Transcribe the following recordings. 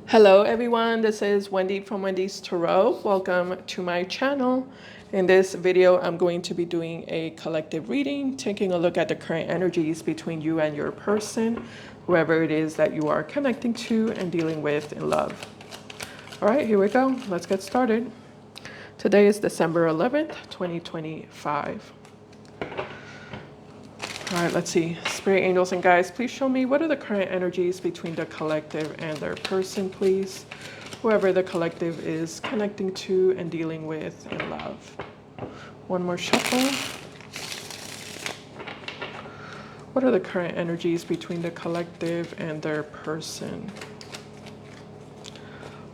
Hello everyone, this is Wendy from Wendys Tarot. Welcome to my channel. In this video, I'm going to be doing a collective reading, taking a look at the current energies between you and your person, whoever it is that you are connecting to and dealing with in love. All right, here we go. Let's get started. Today is December 11th, 2025. All right, let's see. Spirit angels and guides, please show me what are the current energies between the collective and their person, please. Whoever the collective is connecting to and dealing with in love. One more shuffle. What are the current energies between the collective and their person?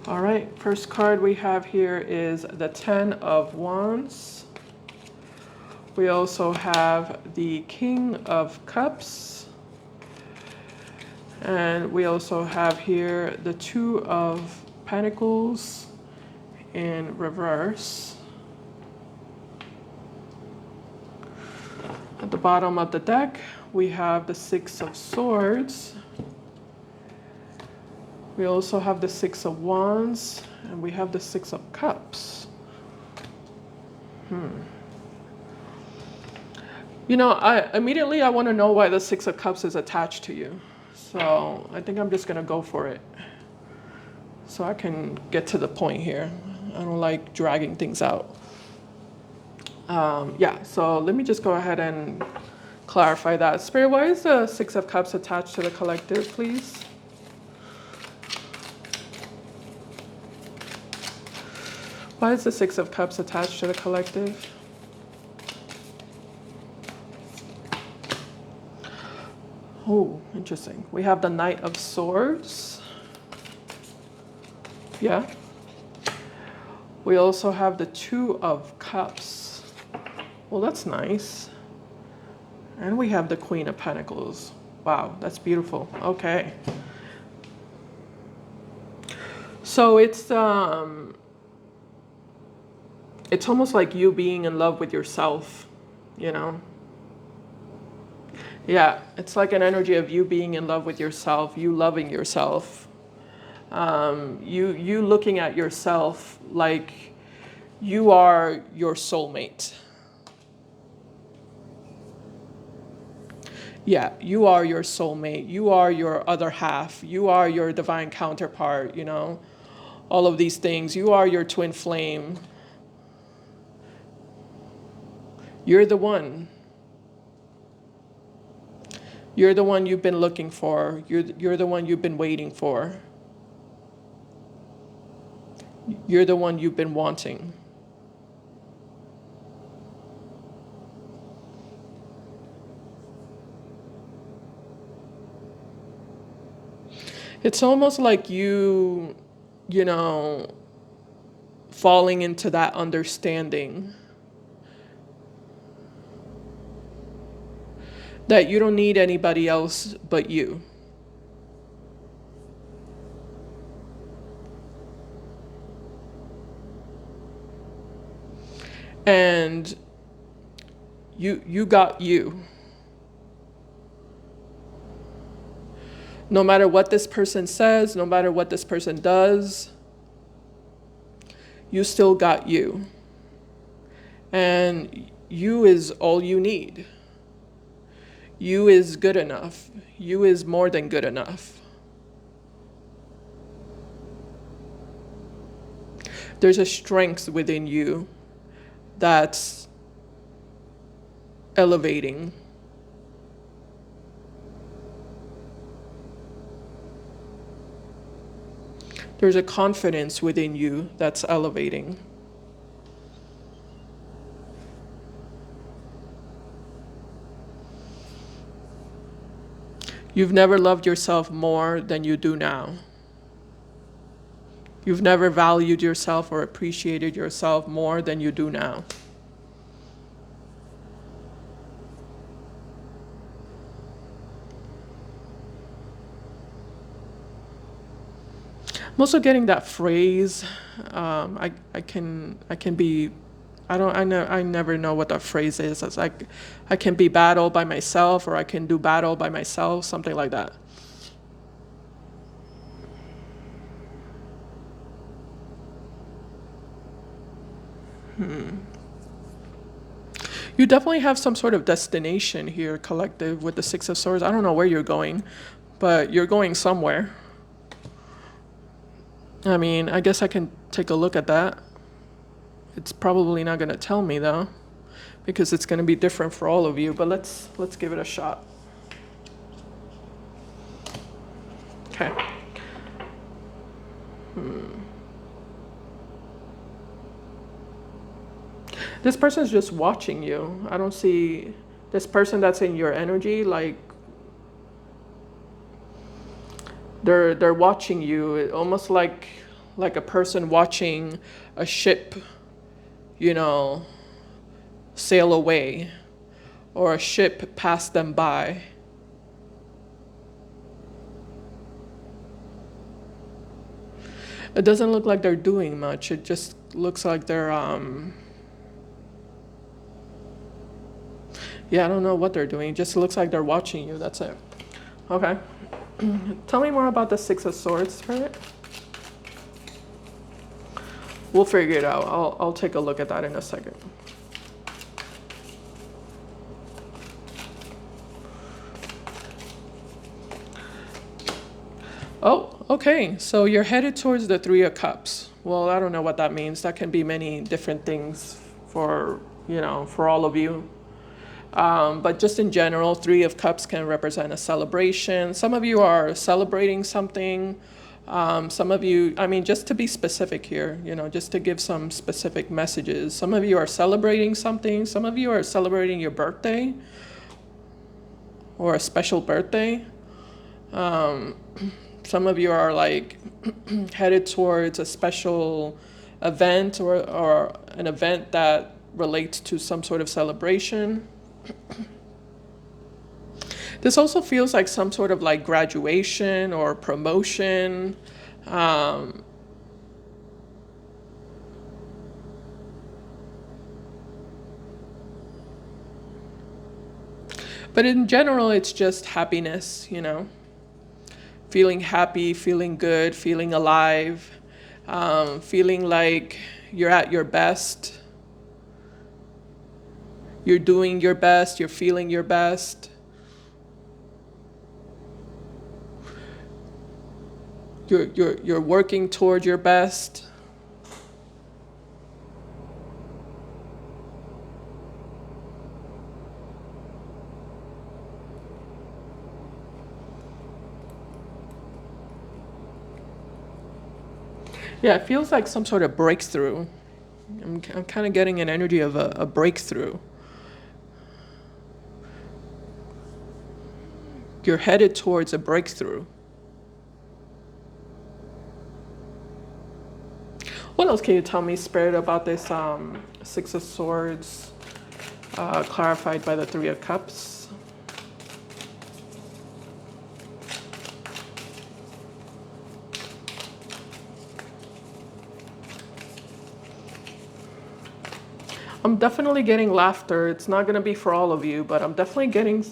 All right, first card we have here is the Ten of Wands. We also have the King of Cups. And we also have here the Two of Pentacles in reverse. At the bottom of the deck, we have the Six of Swords. We also have the Six of Wands, and we have the Six of Cups. You know, I immediately want to know why the Six of Cups is attached to you. So I think I'm just going to go for it. So I can get to the point here. I don't like dragging things out. Yeah, so let me just go ahead and clarify that. Spirit, why is the Six of Cups attached to the collective, please? Why is the Six of Cups attached to the collective? Oh, interesting. We have the Knight of Swords. Yeah. We also have the Two of Cups. Well, that's nice. And we have the Queen of Pentacles. Wow, that's beautiful. Okay. So it's almost like you being in love with yourself, you know? Yeah, it's like an energy of you being in love with yourself, you loving yourself. You looking at yourself like you are your soulmate. Yeah, you are your soulmate. You are your other half. You are your divine counterpart, you know, all of these things. You are your twin flame. You're the one. You're the one you've been looking for. You're the one you've been waiting for. You're the one you've been wanting. It's almost like you know, falling into that understanding that you don't need anybody else but you. And you got you. No matter what this person says, no matter what this person does, you still got you. And you is all you need. You is good enough. You is more than good enough. There's a strength within you that's elevating. There's a confidence within you that's elevating. You've never loved yourself more than you do now. You've never valued yourself or appreciated yourself more than you do now. I'm also getting that phrase. I can be. I never know what that phrase is. It's like I can be bad all by myself, or I can do bad all by myself, something like that. You definitely have some sort of destination here, collective, with the Six of Swords. I don't know where you're going, but you're going somewhere. I mean, I guess I can take a look at that. It's probably not going to tell me though, because it's going to be different for all of you, but let's give it a shot. Okay. This person's just watching you. I don't see this person that's in your energy, like they're watching you, almost like a person watching a ship, you know, sail away, or a ship pass them by. It doesn't look like they're doing much. It just looks like they're yeah, I don't know what they're doing. It just looks like they're watching you. That's it. Okay. Tell me more about the Six of Swords, Spirit. We'll figure it out. I'll take a look at that in a second. Oh, okay. So you're headed towards the Three of Cups. Well, I don't know what that means. That can be many different things for, you know, for all of you. But just in general, Three of Cups can represent a celebration. Some of you are celebrating something. Some of you, I mean, just to be specific here, you know, just to give some specific messages. Some of you are celebrating something. Some of you are celebrating your birthday or a special birthday. Some of you are like headed towards a special event or an event that relates to some sort of celebration. This also feels like some sort of like graduation or promotion. But in general, it's just happiness, you know, feeling happy, feeling good, feeling alive, feeling like you're at your best. You're doing your best, you're feeling your best. You're working toward your best. Yeah, it feels like some sort of breakthrough. I'm kind of getting an energy of a breakthrough. You're headed towards a breakthrough. What else can you tell me, Spirit, about this Six of Swords, clarified by the Three of Cups? I'm definitely getting laughter. It's not gonna be for all of you, but I'm definitely getting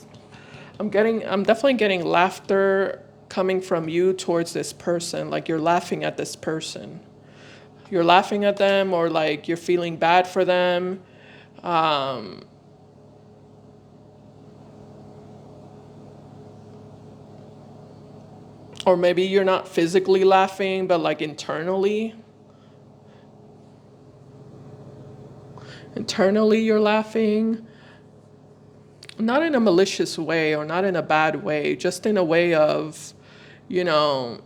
laughter coming from you towards this person. Like you're laughing at this person. You're laughing at them, or like you're feeling bad for them. Or maybe you're not physically laughing, but like internally. Internally, you're laughing. Not in a malicious way or not in a bad way, just in a way of, you know,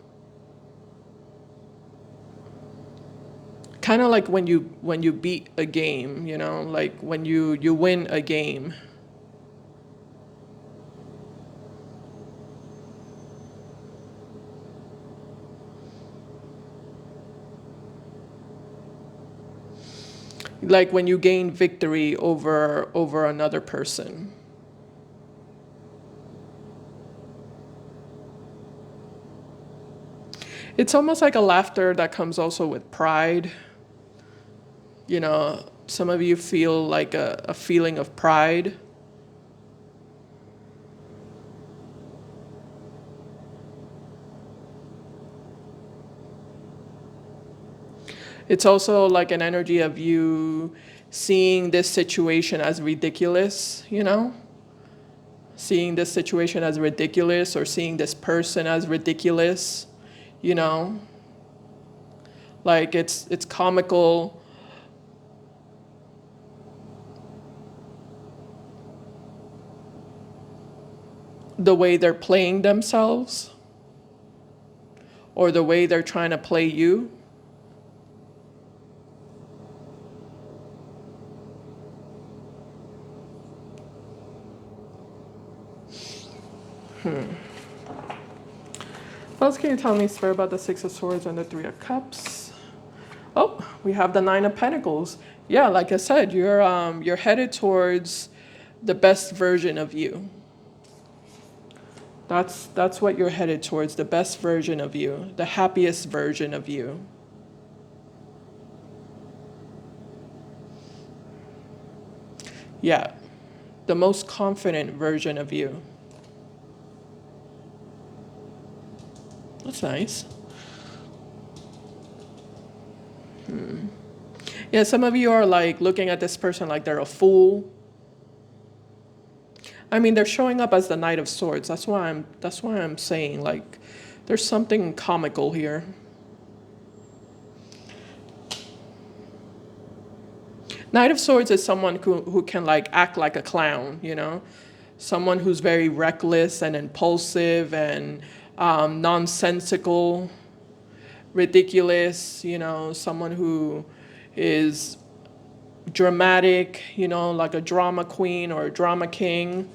kind of like when you beat a game, you know, like when you win a game. Like when you gain victory over another person. It's almost like a laughter that comes also with pride. You know, some of you feel like a feeling of pride. It's also like an energy of you seeing this situation as ridiculous, you know? Seeing this situation as ridiculous, or seeing this person as ridiculous, you know? Like it's comical. The way they're playing themselves, or the way they're trying to play you. What else can you tell me, Spirit, about the Six of Swords and the Three of Cups? Oh, we have the Nine of Pentacles. Yeah, like I said, you're headed towards the best version of you. That's what you're headed towards, the best version of you, the happiest version of you. Yeah, the most confident version of you. That's nice. Yeah, some of you are like looking at this person like they're a fool. I mean, they're showing up as the Knight of Swords. That's why I'm saying, like, there's something comical here. Knight of Swords is someone who can like act like a clown, you know? Someone who's very reckless and impulsive and nonsensical, ridiculous, you know, someone who is dramatic, you know, like a drama queen or a drama king.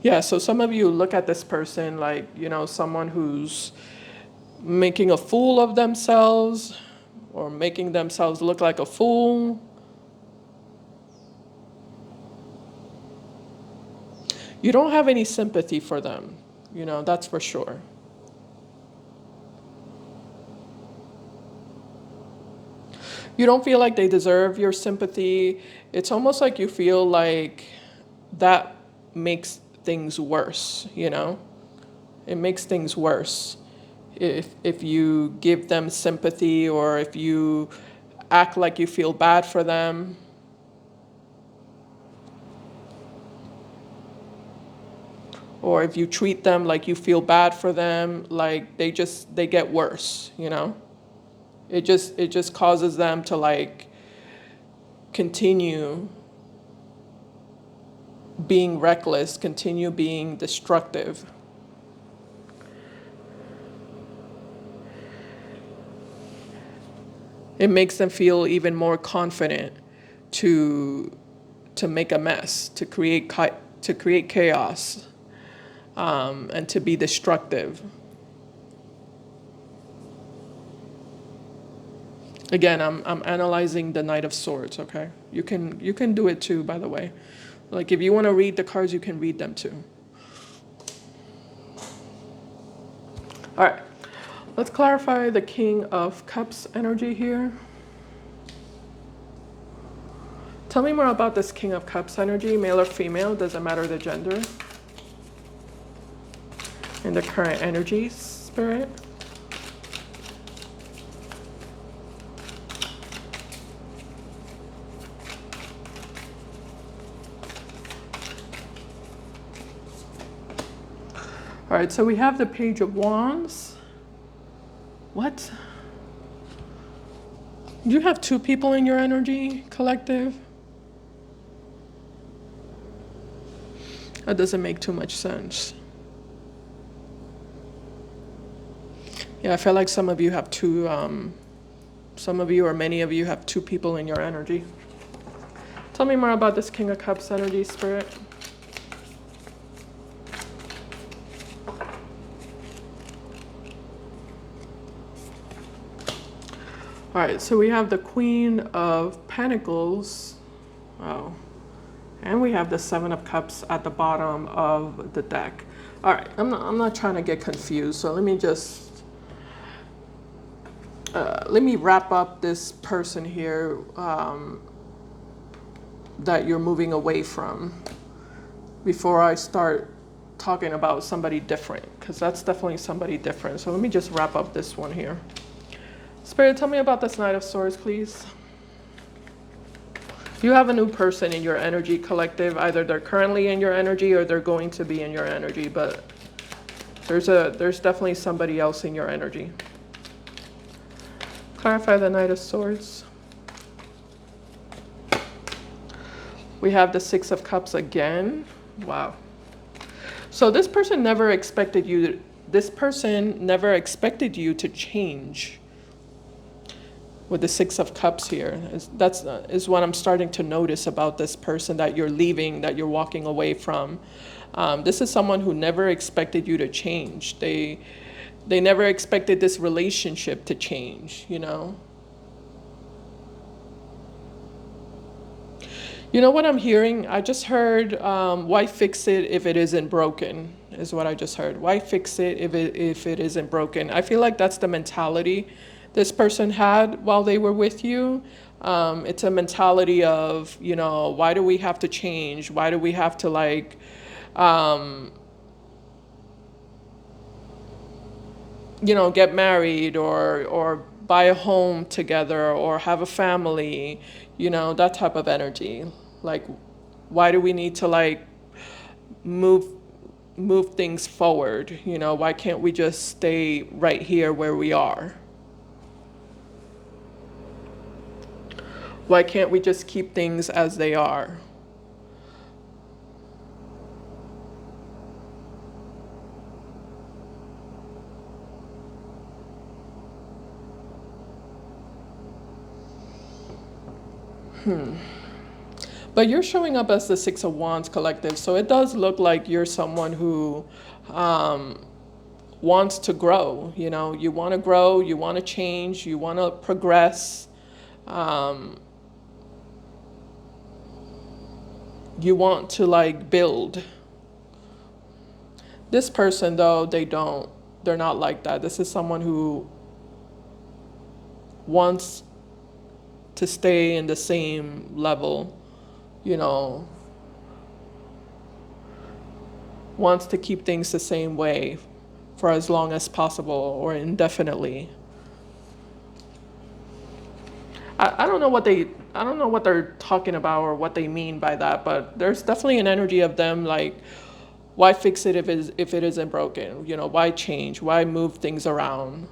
Yeah, so some of you look at this person like, you know, someone who's making a fool of themselves or making themselves look like a fool. You don't have any sympathy for them, you know, that's for sure. You don't feel like they deserve your sympathy. It's almost like you feel like that makes things worse, you know? It makes things worse if you give them sympathy, or if you act like you feel bad for them. Or if you treat them like you feel bad for them, like they get worse, you know? It just causes them to like continue being reckless, continue being destructive. It makes them feel even more confident to make a mess, to create chaos, and to be destructive. Again, I'm analyzing the Knight of Swords. Okay, you can do it too. By the way, like if you want to read the cards, you can read them too. All right, let's clarify the King of Cups energy here. Tell me more about this King of Cups energy, male or female, doesn't matter the gender. And the current energies, Spirit. All right, so we have the Page of Wands. What? You have two people in your energy, collective? That doesn't make too much sense. Yeah, I feel like some of you have two, some of you or many of you have two people in your energy. Tell me more about this King of Cups energy, Spirit. All right, so we have the Queen of Pentacles. Oh, and we have the Seven of Cups at the bottom of the deck. All right, I'm not trying to get confused, so let me just Let me wrap up this person here that you're moving away from before I start talking about somebody different, because that's definitely somebody different. So let me just wrap up this one here. Spirit, tell me about this Knight of Swords, please. You have a new person in your energy collective. Either they're currently in your energy or they're going to be in your energy, but there's definitely somebody else in your energy. Clarify the Knight of Swords. We have the Six of Cups again. Wow. So this person never expected you to change. With the Six of Cups here, is what I'm starting to notice about this person that you're leaving, that you're walking away from. This is someone who never expected you to change. They never expected this relationship to change, you know? You know what I'm hearing? I just heard, why fix it if it isn't broken, is what I just heard. Why fix it if it isn't broken? I feel like that's the mentality this person had while they were with you. It's a mentality of, you know, why do we have to change? Why do we have to like, you know, get married or buy a home together or have a family, you know, that type of energy. Like, why do we need to like move things forward? You know, why can't we just stay right here where we are? Why can't we just keep things as they are? But you're showing up as the Six of Wands collective, so it does look like you're someone who wants to grow. You know, you want to grow, you want to change, you want to progress. You want to like build. This person though, they're not like that. This is someone who wants to stay in the same level, you know, wants to keep things the same way for as long as possible or indefinitely. I don't know what they're talking about or what they mean by that, but there's definitely an energy of them like, why fix it if it isn't broken? You know, why change? Why move things around?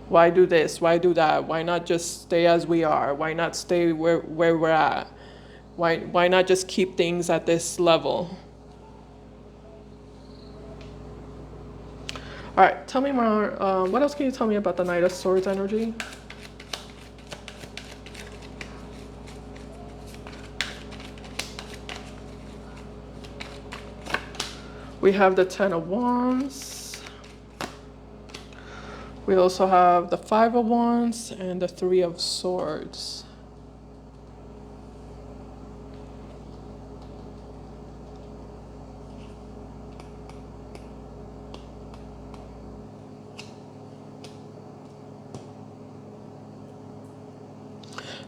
Why do this? Why do that? Why not just stay as we are? Why not stay where we're at? Why not just keep things at this level? All right, tell me more. What else can you tell me about the Knight of Swords energy? We have the Ten of Wands. We also have the Five of Wands and the Three of Swords.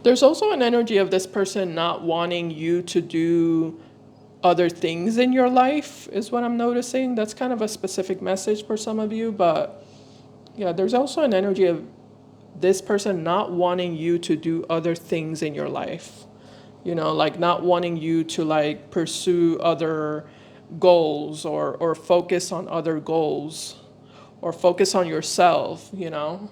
There's also an energy of this person not wanting you to do other things in your life, is what I'm noticing. That's kind of a specific message for some of you, but yeah, there's also an energy of this person not wanting you to do other things in your life. You know, like not wanting you to like pursue other goals or focus on other goals or focus on yourself, you know?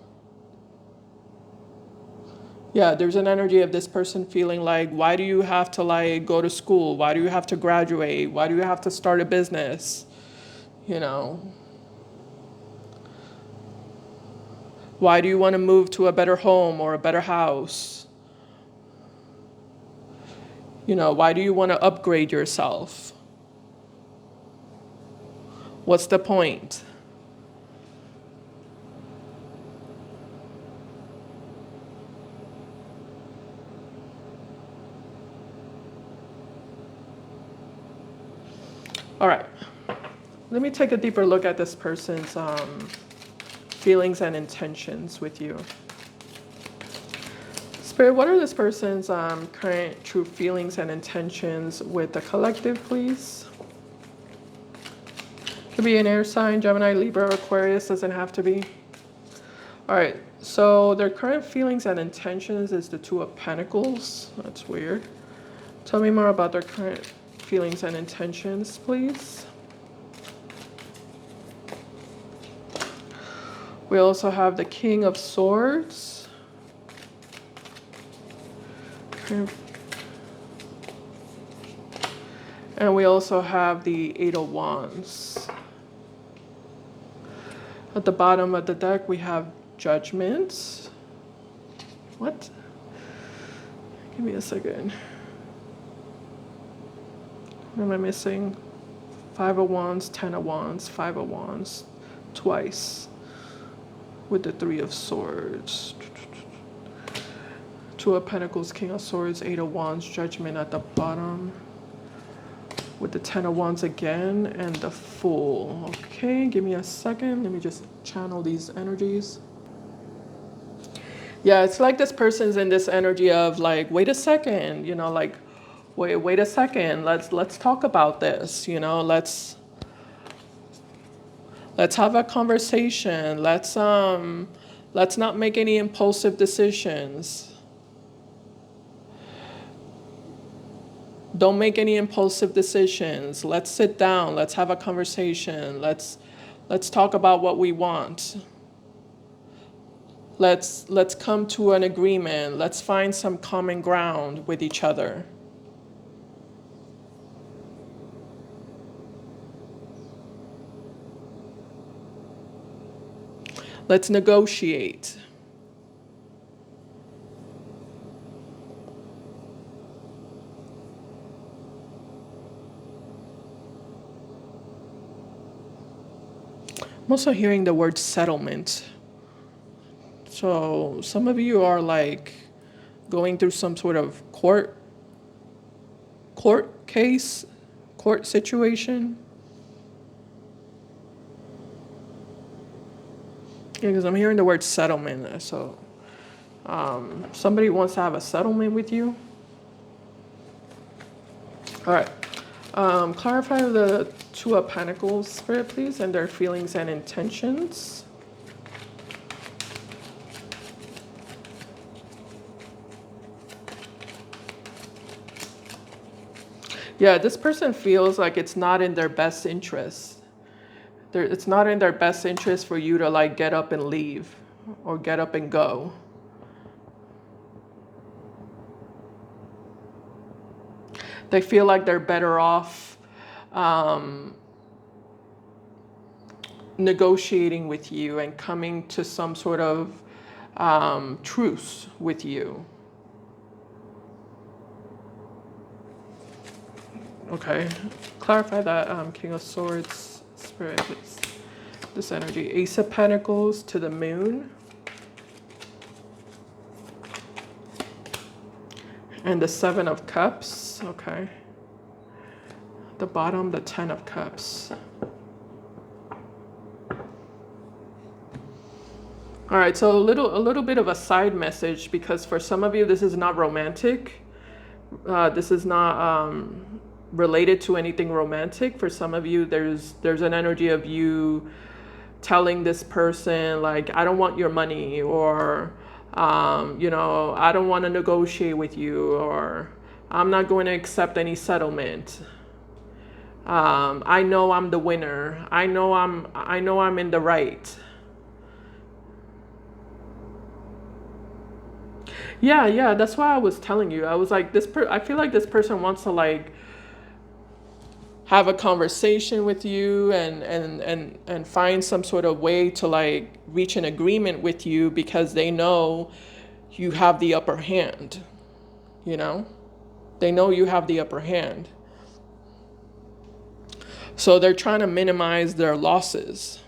Yeah, there's an energy of this person feeling like, why do you have to like go to school? Why do you have to graduate? Why do you have to start a business? You know? Why do you want to move to a better home or a better house? You know, why do you want to upgrade yourself? What's the point? All right. Let me take a deeper look at this person's feelings and intentions with you. Spirit, what are this person's current true feelings and intentions with the collective, please? Could be an air sign, Gemini, Libra, Aquarius, doesn't have to be. All right, so their current feelings and intentions is the Two of Pentacles. That's weird. Tell me more about their current feelings and intentions, please. We also have the King of Swords. And we also have the Eight of Wands. At the bottom of the deck, we have Judgment. What? Give me a second. What am I missing? Five of Wands, 10 of Wands, 5 of Wands, twice. With the Three of Swords. Two of Pentacles, King of Swords, Eight of Wands, Judgment at the bottom. With the 10 of Wands again, and the Fool. Okay, give me a second. Let me just channel these energies. Yeah, it's like this person's in this energy of like, wait a second, you know, like, wait a second. Let's talk about this, you know, let's have a conversation. Let's not make any impulsive decisions. Don't make any impulsive decisions. Let's sit down. Let's have a conversation. Let's talk about what we want. Let's come to an agreement. Let's find some common ground with each other. Let's negotiate. I'm also hearing the word settlement. So some of you are like going through some sort of court case, court situation. Yeah, because I'm hearing the word settlement. So somebody wants to have a settlement with you. All right. Clarify the Two of Pentacles, Spirit, please, and their feelings and intentions. Yeah, this person feels like it's not in their best interest. It's not in their best interest for you to like get up and leave or get up and go. They feel like they're better off negotiating with you and coming to some sort of truce with you. Okay, clarify that King of Swords, Spirit, please. This energy, Ace of Pentacles to the Moon. And the Seven of Cups, okay. The bottom, the 10 of Cups. All right, so a little bit of a side message, because for some of you, this is not romantic. This is not related to anything romantic. For some of you, there's an energy of you telling this person, like, I don't want your money, or, you know, I don't want to negotiate with you, or I'm not going to accept any settlement. I know I'm the winner. I know I'm in the right. Yeah, that's why I was telling you. I was like, I feel like this person wants to like have a conversation with you and find some sort of way to like reach an agreement with you, because they know you have the upper hand, you know? They know you have the upper hand. So they're trying to minimize their losses.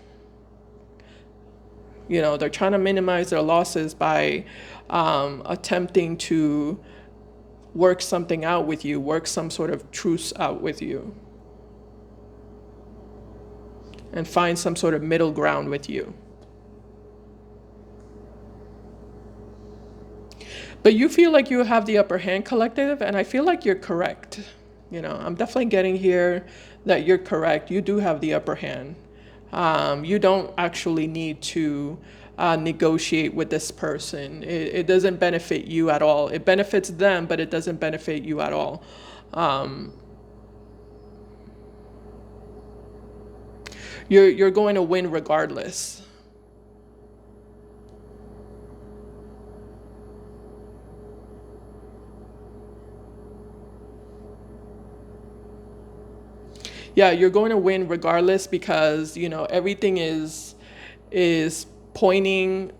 You know, they're trying to minimize their losses by attempting to work something out with you, work some sort of truce out with you, and find some sort of middle ground with you. But you feel like you have the upper hand, collective, and I feel like you're correct. I'm definitely getting here that you're correct. You do have the upper hand. You don't actually need to negotiate with this person. It doesn't benefit you at all. It benefits them, but it doesn't benefit you at all. Um, you're going to win regardless. Yeah, you're going to win regardless because everything is pointing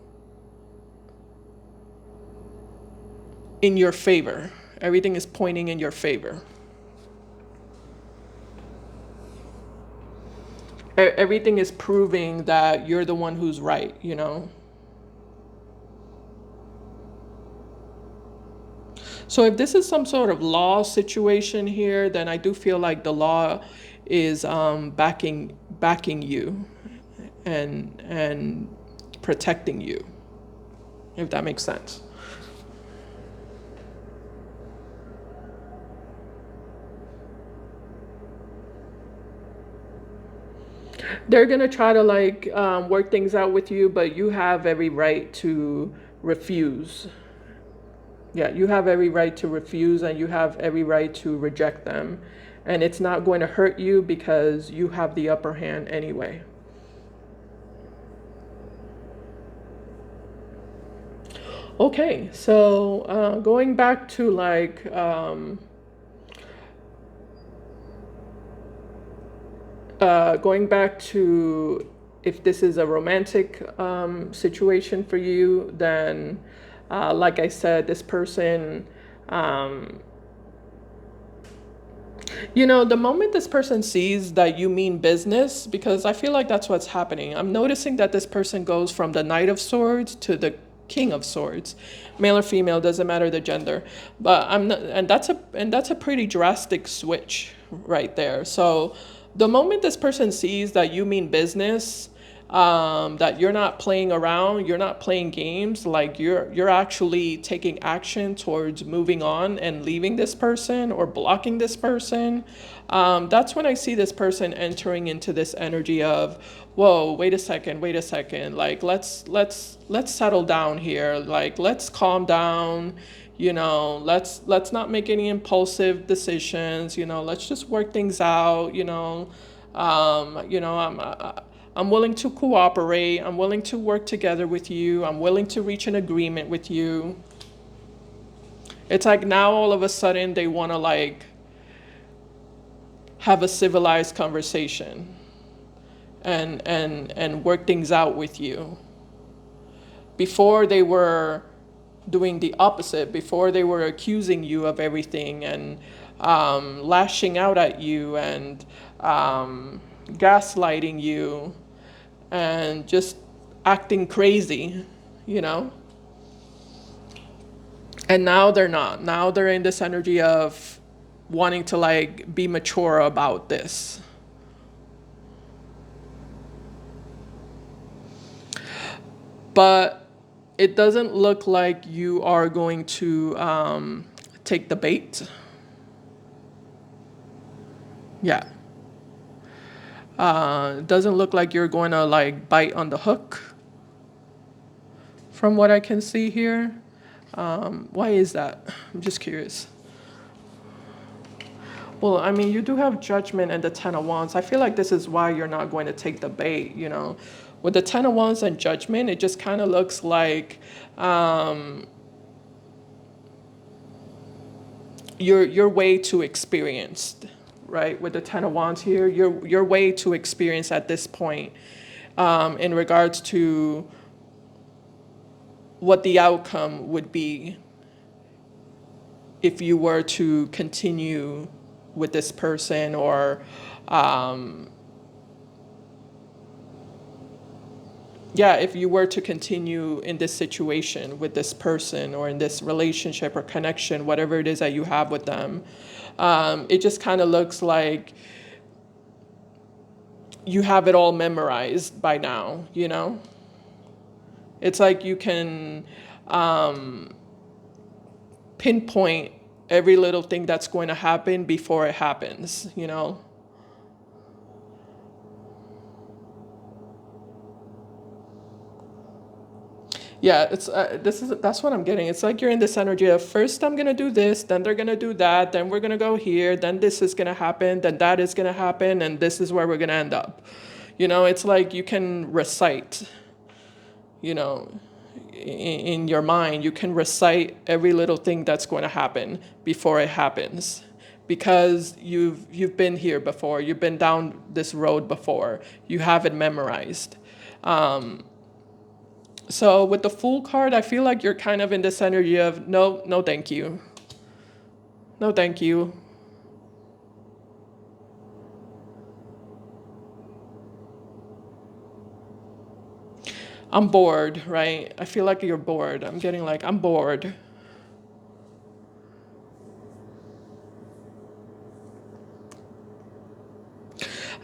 in your favor. Everything is pointing in your favor. Everything is proving that you're the one who's right. So if this is some sort of law situation here, then I do feel like the law is backing you and protecting you, if that makes sense. They're gonna try to work things out with you, but you have every right to refuse. Yeah, you have every right to refuse and you have every right to reject them. And it's not going to hurt you because you have the upper hand anyway. Okay, so going back to going back to if this is a romantic situation for you, then like I said, this person, the moment this person sees that you mean business, because I feel like that's what's happening. I'm noticing that this person goes from the Knight of Swords to the King of Swords, male or female, doesn't matter the gender. But I'm not, and that's a pretty drastic switch right there. So the moment this person sees that you mean business, that you're not playing around, you're not playing games, like you're actually taking action towards moving on and leaving this person or blocking this person. That's when I see this person entering into this energy of, whoa, wait a second, like let's settle down here, like let's calm down. Let's not make any impulsive decisions. Let's just work things out. I'm willing to cooperate. I'm willing to work together with you. I'm willing to reach an agreement with you. It's like now all of a sudden they want to have a civilized conversation and work things out with you. Before they were doing the opposite. Before they were accusing you of everything and lashing out at you and gaslighting you and just acting crazy, you know? And now they're not. Now they're in this energy of wanting to be mature about this. But it doesn't look like you are going to take the bait. Yeah. It doesn't look like you're going to bite on the hook from what I can see here. Why is that? I'm just curious. Well, I mean, you do have Judgment and the Ten of Wands. I feel like this is why you're not going to take the bait, With the Ten of Wands and Judgment, it just kind of looks like you're way too experienced, right? With the Ten of Wands here, you're way too experienced at this point in regards to what the outcome would be if you were to continue with this person or if you were to continue in this situation with this person or in this relationship or connection, whatever it is that you have with them, it just kind of looks like you have it all memorized by now. It's like you can pinpoint every little thing that's going to happen before it happens, you know? Yeah, it's that's what I'm getting. It's like you're in this energy of first I'm gonna do this, then they're gonna do that, then we're gonna go here, then this is gonna happen, then that is gonna happen, and this is where we're gonna end up. You know, it's like you can recite, you know, in your mind, you can recite every little thing that's going to happen before it happens, because you've been here before, you've been down this road before, you have it memorized. So with the Fool card, I feel like you're kind of in this energy of no, no, thank you, no, thank you. I'm bored, right? I feel like you're bored. I'm getting like, I'm bored.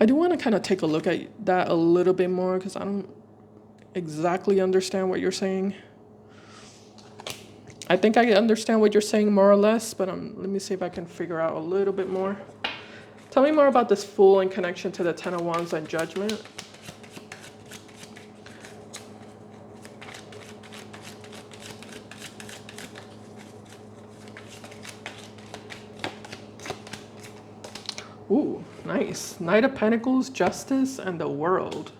I do want to kind of take a look at that a little bit more because I don't exactly understand what you're saying. I think I understand what you're saying more or less, but let me see if I can figure out a little bit more. Tell me more about this Fool in connection to the Ten of Wands and Judgment. Ooh, nice. Knight of Pentacles, Justice, and the World.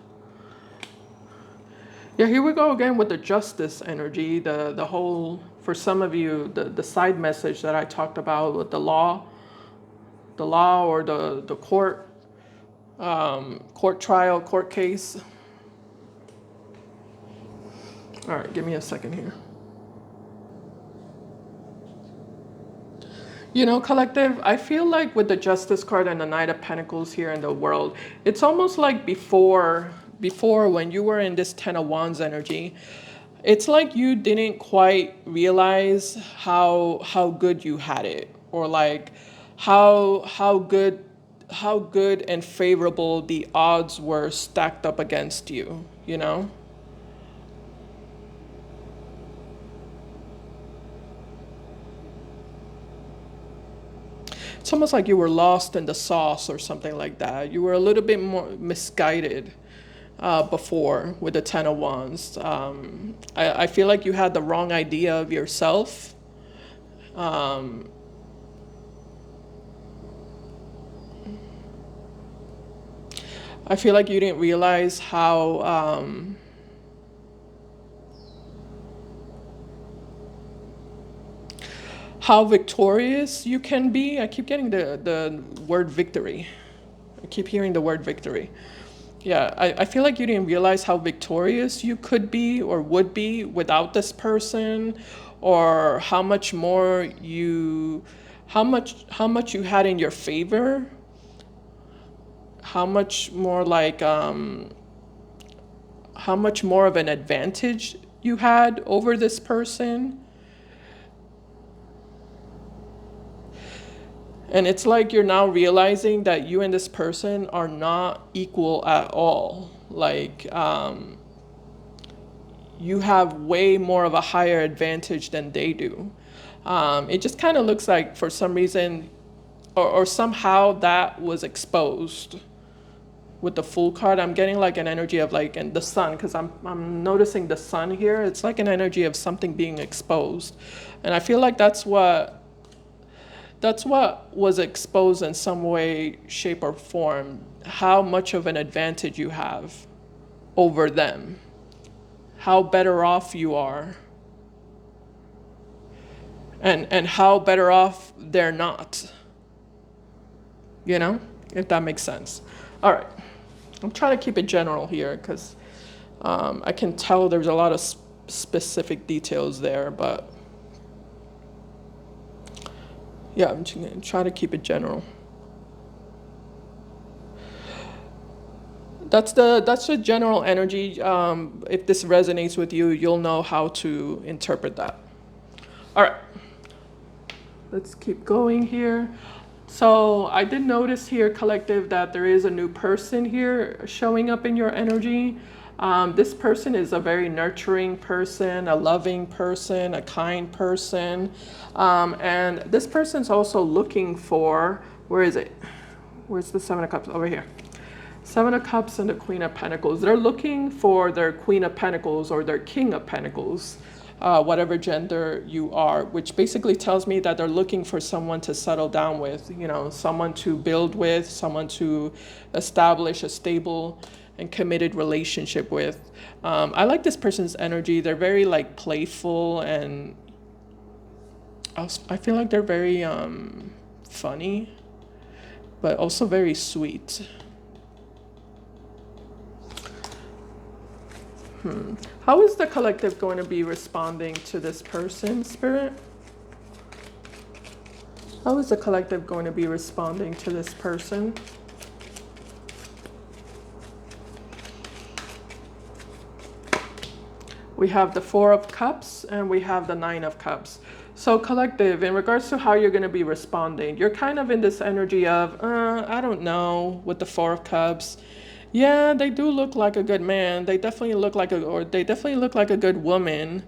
Yeah, here we go again with the Justice energy. The whole, for some of you, the side message that I talked about with the law or the court, court trial, court case. All right, give me a second here. You know, collective, I feel like with the Justice card and the Knight of Pentacles here in the World, it's almost like before when you were in this Ten of Wands energy, it's like you didn't quite realize how good you had it, or like how good and favorable the odds were stacked up against you, you know? It's almost like you were lost in the sauce or something like that. You were a little bit more misguided before with the Ten of Wands. I feel like you had the wrong idea of yourself. I feel like you didn't realize how victorious you can be. I keep getting the word victory. I keep hearing the word victory. Yeah, I feel like you didn't realize how victorious you could be or would be without this person, or how much more how much you had in your favor, how much more like how much more of an advantage you had over this person. And it's like you're now realizing that you and this person are not equal at all. Like, you have way more of a higher advantage than they do. It just kind of looks like for some reason, or somehow that was exposed with the Fool card. I'm getting like an energy of like, and the Sun, because I'm noticing the Sun here. It's like an energy of something being exposed. And I feel like that's what was exposed in some way, shape, or form. How much of an advantage you have over them. How better off you are. And how better off they're not. You know? If that makes sense. All right. I'm trying to keep it general here because I can tell there's a lot of specific details there, but yeah, I'm trying to keep it general. That's the general energy. If this resonates with you, you'll know how to interpret that. All right, let's keep going here. So I did notice here, collective, that there is a new person here showing up in your energy. This person is a very nurturing person, a loving person, a kind person. And this person's also looking for, where is it? Where's the Seven of Cups? Over here. Seven of Cups and the Queen of Pentacles. They're looking for their Queen of Pentacles or their King of Pentacles, whatever gender you are, which basically tells me that they're looking for someone to settle down with, you know, someone to build with, someone to establish a stable and committed relationship with. I like this person's energy. They're very like playful, and I feel like they're very funny, but also very sweet. How is the collective going to be responding to this person, Spirit? How is the collective going to be responding to this person? We have the Four of Cups and we have the Nine of Cups. So collective, in regards to how you're going to be responding, you're kind of in this energy of, I don't know, with the Four of Cups. Yeah, they do look like a good man. They definitely look like they definitely look like a good woman.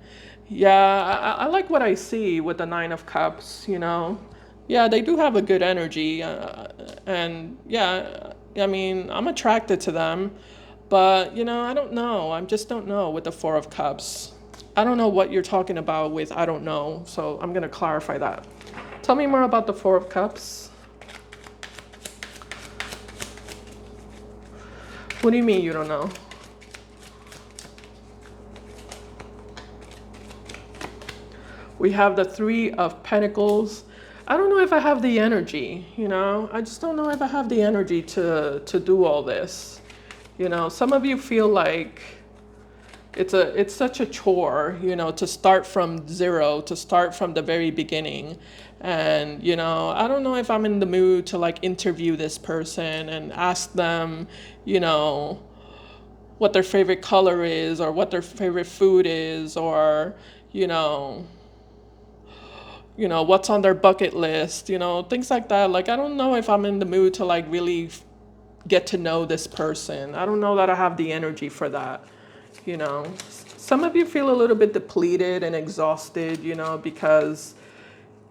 Yeah, I like what I see with the Nine of Cups, you know. Yeah, they do have a good energy. And yeah, I mean, I'm attracted to them. But, you know, I don't know. I just don't know with the Four of Cups. I don't know what you're talking about with I don't know. So I'm going to clarify that. Tell me more about the Four of Cups. What do you mean you don't know? We have the Three of Pentacles. I don't know if I have the energy, you know? I just don't know if I have the energy to do all this. You know, some of you feel like it's such a chore, you know, to start from zero, to start from the very beginning. And, you know, I don't know if I'm in the mood to like interview this person and ask them, you know, what their favorite color is or what their favorite food is, or, you know, what's on their bucket list, you know, things like that. Like, I don't know if I'm in the mood to like really get to know this person. I don't know that I have the energy for that, you know. Some of you feel a little bit depleted and exhausted, you know, because,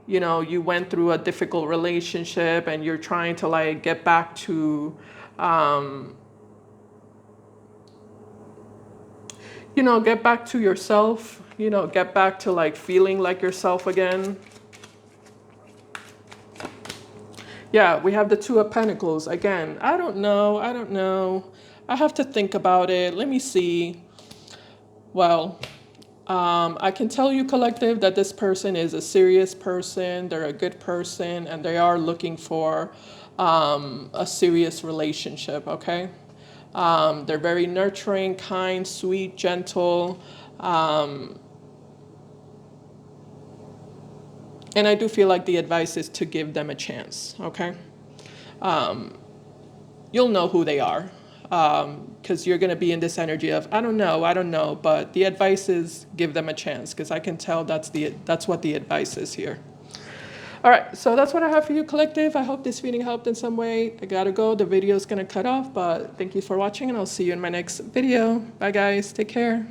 you know, you went through a difficult relationship and you're trying to like get back to, you know, get back to yourself, you know, get back to like feeling like yourself again. Yeah, we have the Two of Pentacles. Again, I don't know. I have to think about it. Let me see. Well, I can tell you, collective, that this person is a serious person. They're a good person, and they are looking for a serious relationship, okay? They're very nurturing, kind, sweet, gentle. And I do feel like the advice is to give them a chance, okay? You'll know who they are, because you're going to be in this energy of, I don't know, but the advice is give them a chance, because I can tell that's what the advice is here. All right, so that's what I have for you, collective. I hope this reading helped in some way. I gotta go. The video is going to cut off, but thank you for watching, and I'll see you in my next video. Bye, guys. Take care.